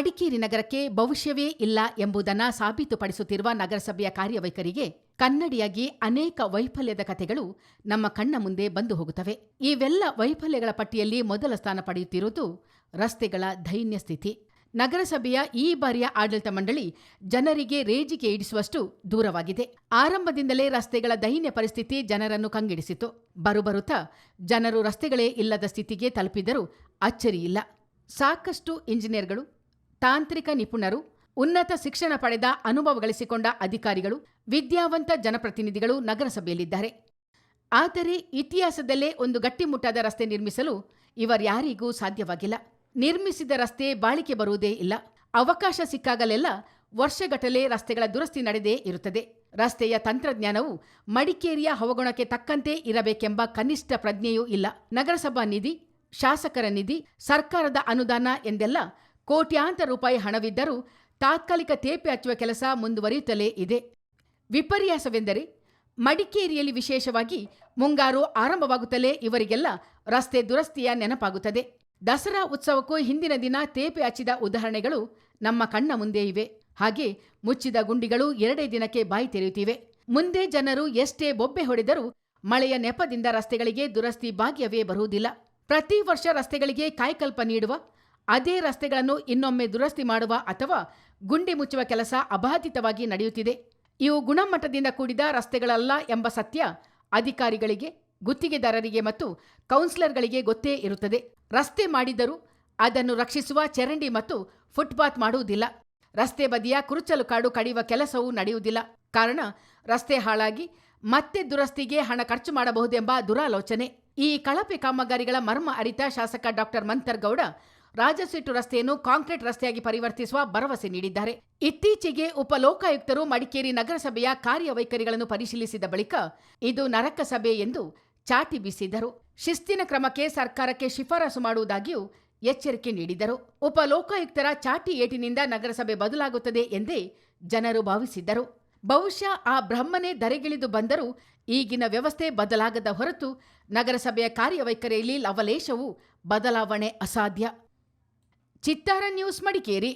ಮಡಿಕೇರಿ ನಗರಕ್ಕೆ ಭವಿಷ್ಯವೇ ಇಲ್ಲ ಎಂಬುದನ್ನು ಸಾಬೀತುಪಡಿಸುತ್ತಿರುವ ನಗರಸಭೆಯ ಕಾರ್ಯವೈಖರಿಗೆ ಕನ್ನಡಿಯಾಗಿ ಅನೇಕ ವೈಫಲ್ಯದ ಕಥೆಗಳು ನಮ್ಮ ಕಣ್ಣ ಮುಂದೆ ಬಂದು ಹೋಗುತ್ತವೆ. ಇವೆಲ್ಲ ವೈಫಲ್ಯಗಳ ಪಟ್ಟಿಯಲ್ಲಿ ಮೊದಲ ಸ್ಥಾನ ಪಡೆಯುತ್ತಿರುವುದು ರಸ್ತೆಗಳ ದೈನ್ಯ ಸ್ಥಿತಿ. ನಗರಸಭೆಯ ಈ ಬಾರಿಯ ಆಡಳಿತ ಮಂಡಳಿ ಜನರಿಗೆ ರೇಜಿಗೆ ಈಡಿಸುವಷ್ಟು ದೂರವಾಗಿದೆ. ಆರಂಭದಿಂದಲೇ ರಸ್ತೆಗಳ ದೈನ್ಯ ಪರಿಸ್ಥಿತಿ ಜನರನ್ನು ಕಂಗೆಡಿಸಿತು. ಬರುಬರುತ್ತಾ ಜನರು ರಸ್ತೆಗಳೇ ಇಲ್ಲದ ಸ್ಥಿತಿಗೆ ತಲುಪಿದರೂ ಅಚ್ಚರಿಯಿಲ್ಲ. ಸಾಕಷ್ಟು ಇಂಜಿನಿಯರ್ಗಳು, ತಾಂತ್ರಿಕ ನಿಪುಣರು, ಉನ್ನತ ಶಿಕ್ಷಣ ಪಡೆದ ಅನುಭವ ಗಳಿಸಿಕೊಂಡ ಅಧಿಕಾರಿಗಳು, ವಿದ್ಯಾವಂತ ಜನಪ್ರತಿನಿಧಿಗಳು ನಗರಸಭೆಯಲ್ಲಿದ್ದಾರೆ. ಆದರೆ ಇತಿಹಾಸದಲ್ಲೇ ಒಂದು ಗಟ್ಟಿಮುಟ್ಟಾದ ರಸ್ತೆ ನಿರ್ಮಿಸಲು ಇವರ್ಯಾರಿಗೂ ಸಾಧ್ಯವಾಗಿಲ್ಲ. ನಿರ್ಮಿಸಿದ ರಸ್ತೆ ಬಾಳಿಕೆ ಬರುವುದೇ ಇಲ್ಲ. ಅವಕಾಶ ಸಿಕ್ಕಾಗಲೆಲ್ಲ ವರ್ಷಗಟ್ಟಲೆ ರಸ್ತೆಗಳ ದುರಸ್ತಿ ನಡೆದೇ ಇರುತ್ತದೆ. ರಸ್ತೆಯ ತಂತ್ರಜ್ಞಾನವು ಮಡಿಕೇರಿಯ ಹವಗುಣಕ್ಕೆ ತಕ್ಕಂತೆ ಇರಬೇಕೆಂಬ ಕನಿಷ್ಠ ಪ್ರಜ್ಞೆಯೂ ಇಲ್ಲ. ನಗರಸಭಾ ನಿಧಿ, ಶಾಸಕರ ನಿಧಿ, ಸರ್ಕಾರದ ಅನುದಾನ ಎಂದೆಲ್ಲ ಕೋಟ್ಯಾಂತರ ರೂಪಾಯಿ ಹಣವಿದ್ದರೂ ತಾತ್ಕಾಲಿಕ ತೇಪೆ ಹಚ್ಚುವ ಕೆಲಸ ಮುಂದುವರಿಯುತ್ತಲೇ ಇದೆ. ವಿಪರ್ಯಾಸವೆಂದರೆ ಮಡಿಕೇರಿಯಲ್ಲಿ ವಿಶೇಷವಾಗಿ ಮುಂಗಾರು ಆರಂಭವಾಗುತ್ತಲೇ ಇವರಿಗೆಲ್ಲ ರಸ್ತೆ ದುರಸ್ತಿಯ ನೆನಪಾಗುತ್ತದೆ. ದಸರಾ ಉತ್ಸವಕ್ಕೂ ಹಿಂದಿನ ದಿನ ತೇಪೆ ಹಚ್ಚಿದ ಉದಾಹರಣೆಗಳು ನಮ್ಮ ಕಣ್ಣ ಮುಂದೆ ಇವೆ. ಹಾಗೆ ಮುಚ್ಚಿದ ಗುಂಡಿಗಳು 2 ದಿನಕ್ಕೆ ಬಾಯಿ ತೆರೆಯುತ್ತಿವೆ. ಮುಂದೆ ಜನರು ಎಷ್ಟೇ ಬೊಬ್ಬೆ ಹೊಡೆದರೂ ಮಳೆಯ ನೆಪದಿಂದ ರಸ್ತೆಗಳಿಗೆ ದುರಸ್ತಿ ಭಾಗ್ಯವೇ ಬರುವುದಿಲ್ಲ. ಪ್ರತಿ ವರ್ಷ ರಸ್ತೆಗಳಿಗೆ ಕಾಯ್ಕಲ್ಪ ನೀಡುವ, ಅದೇ ರಸ್ತೆಗಳನ್ನು ಇನ್ನೊಮ್ಮೆ ದುರಸ್ತಿ ಮಾಡುವ ಅಥವಾ ಗುಂಡಿ ಮುಚ್ಚುವ ಕೆಲಸ ಅಬಾಧಿತವಾಗಿ ನಡೆಯುತ್ತಿದೆ. ಇವು ಗುಣಮಟ್ಟದಿಂದ ಕೂಡಿದ ರಸ್ತೆಗಳಲ್ಲ ಎಂಬ ಸತ್ಯ ಅಧಿಕಾರಿಗಳಿಗೆ, ಗುತ್ತಿಗೆದಾರರಿಗೆ ಮತ್ತು ಕೌನ್ಸಿಲರ್ಗಳಿಗೆ ಗೊತ್ತೇ ಇರುತ್ತದೆ. ರಸ್ತೆ ಮಾಡಿದರೂ ಅದನ್ನು ರಕ್ಷಿಸುವ ಚರಂಡಿ ಮತ್ತು ಫುಟ್ಪಾತ್ ಮಾಡುವುದಿಲ್ಲ. ರಸ್ತೆ ಬದಿಯ ಕುರುಚಲು ಕಾಡು ಕಡಿಯುವ ಕೆಲಸವೂ ನಡೆಯುವುದಿಲ್ಲ. ಕಾರಣ, ರಸ್ತೆ ಹಾಳಾಗಿ ಮತ್ತೆ ದುರಸ್ತಿಗೆ ಹಣ ಖರ್ಚು ಮಾಡಬಹುದೆಂಬ ದುರಾಲೋಚನೆ. ಈ ಕಳಪೆ ಕಾಮಗಾರಿಗಳ ಮರ್ಮ ಅರಿತ ಶಾಸಕ ಡಾಕ್ಟರ್ ಮಂಥರ್ಗೌಡ ರಾಜಸೀಟು ರಸ್ತೆಯನ್ನು ಕಾಂಕ್ರೀಟ್ ರಸ್ತೆಯಾಗಿ ಪರಿವರ್ತಿಸುವ ಭರವಸೆ ನೀಡಿದ್ದಾರೆ. ಇತ್ತೀಚೆಗೆ ಉಪಲೋಕಾಯುಕ್ತರು ಮಡಿಕೇರಿ ನಗರಸಭೆಯ ಕಾರ್ಯವೈಖರಿಗಳನ್ನು ಪರಿಶೀಲಿಸಿದ ಬಳಿಕ ಇದು ನರಕ ಸಭೆ ಎಂದು ಚಾಟಿ ಬೀಸಿದರು. ಶಿಸ್ತಿನ ಕ್ರಮಕ್ಕೆ ಸರ್ಕಾರಕ್ಕೆ ಶಿಫಾರಸು ಮಾಡುವುದಾಗಿಯೂ ಎಚ್ಚರಿಕೆ ನೀಡಿದರು. ಉಪಲೋಕಾಯುಕ್ತರ ಚಾಟಿ ಏಟಿನಿಂದ ನಗರಸಭೆ ಬದಲಾಗುತ್ತದೆ ಎಂದೇ ಜನರು ಭಾವಿಸಿದ್ದರು. ಬಹುಶಃ ಆ ಬ್ರಹ್ಮನೇ ಧರೆಗಿಳಿದು ಬಂದರೂ ಈಗಿನ ವ್ಯವಸ್ಥೆ ಬದಲಾಗದ ಹೊರತು ನಗರಸಭೆಯ ಕಾರ್ಯವೈಖರಿಯಲ್ಲಿ ಲವಲೇಶವೂ ಬದಲಾವಣೆ ಅಸಾಧ್ಯ. ಚಿತ್ತಾರ ನ್ಯೂಸ್, ಮಡಿಕೇರಿ.